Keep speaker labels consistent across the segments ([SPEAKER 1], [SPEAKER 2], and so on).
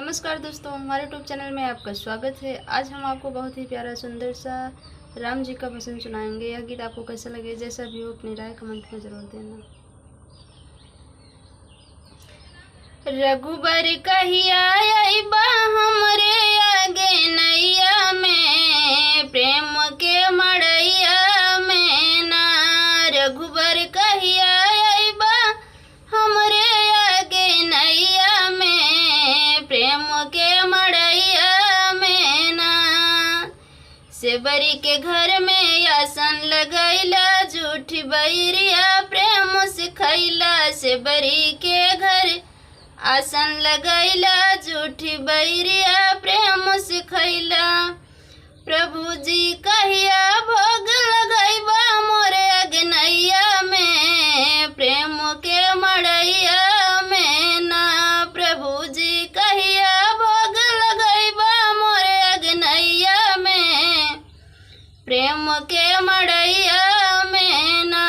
[SPEAKER 1] नमस्कार दोस्तों, हमारे यूट्यूब चैनल में आपका स्वागत है। आज हम आपको बहुत ही प्यारा सुंदर सा राम जी का भजन सुनाएंगे। यह गीत आपको कैसा लगे, जैसा भी हो अपनी राय कमेंट में जरूर देना। रघुबर कहिया अइबा हमरे आगे नैया में, प्रेम के मड़ैया में ना। रघुबर कहिया अइबा हमरे आगे नैया में, प्रेम के मड़ैया में ना। सेबरी के घर में आसन लगैला, झूठी बैरिया प्रेम सिखैला। सेबरी के घर आसन लगैला, झूठी बैरिया प्रेम सिखैला। प्रभु जी कहिया भोग लगैबा मोरे अगनैया में, प्रेम के मड़ैया में ना। प्रभु जी कहिया भोग लगैबा मोरे अगनैया में, प्रेम के मड़ैया में ना।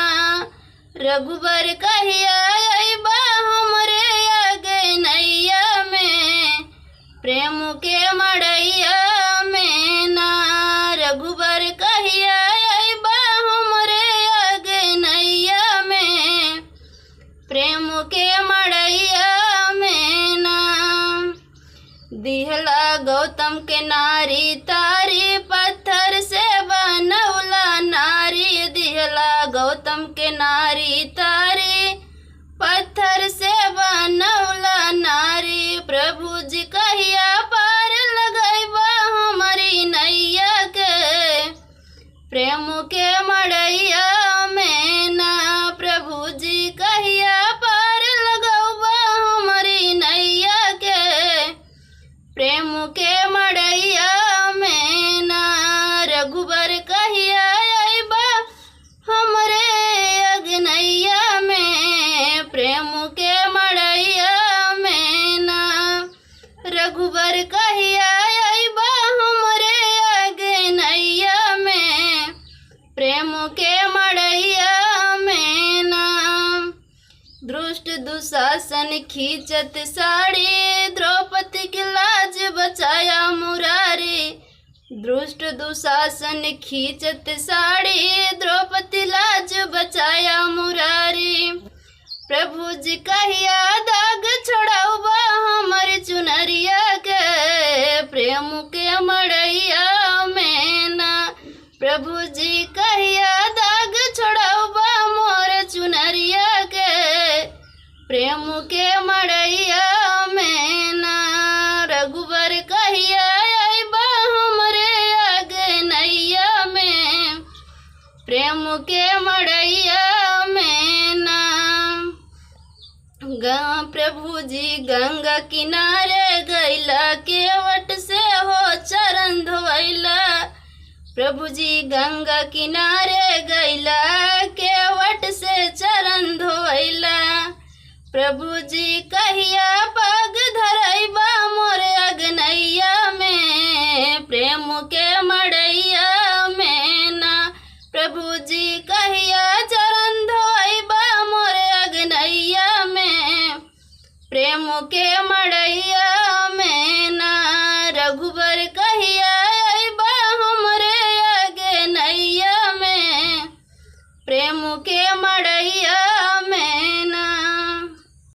[SPEAKER 1] रघुबर कहिया अइबा हमरे आगे नैया में, प्रेम के मड़ैया में ना। रघुबर कहिया अइबा हमरे आगे नैया में, प्रेम के मड़ैया में ना। दिहला गौतम के नारी तारी, पत्थर से बनौला नारी। दिहला गौतम के नारी तारी, पत्थर से बनौला नारी। प्रभु जी कहिया पार लगैबा हमारी नैया के, प्रेम के मड़ैया में ना। प्रभु जी कहिया पार लगौबा हमारी नैया के, प्रेम के मड़ैया में ना। रघुबर कहिया अइबा हमरे अगनैया में, प्रेम के मड़ैया में ना। रघुबर कहिया अइबा हमरे अगनैया में, प्रेम के मड़ैया में ना। दुष्ट दुशासन खींचत साड़ी, द्रौपदी की लाज बचाया मुरारी। दुष्ट दुशासन खींचत साड़ी, द्रौपदी लाज बचाया मुरारी। प्रभु जी कहिया दाग छोड़ौबा हमर चुनरिया के, प्रेम के मड़ैया में ना। प्रभु जी कहिया दाग छोड़ौबा मोर चुनरिया के, प्रेम के मड़ैया में ना। रघुबर कहिया अइबा हमरे आगे नैया में, प्रेम के मड़ैया में ना। प्रभु जी गंगा किनारे गैला, केवट से हो चरण धोइला। प्रभु जी गंगा किनारे गैला, केवट से चरण धोइला। प्रभु जी कहिया पग धरैबा मोरे अगनैया में, प्रेम के मड़ैया में ना। प्रभु जी कहिया चरण धोइबा मोरे अगनैया में, प्रेम के मड़ैया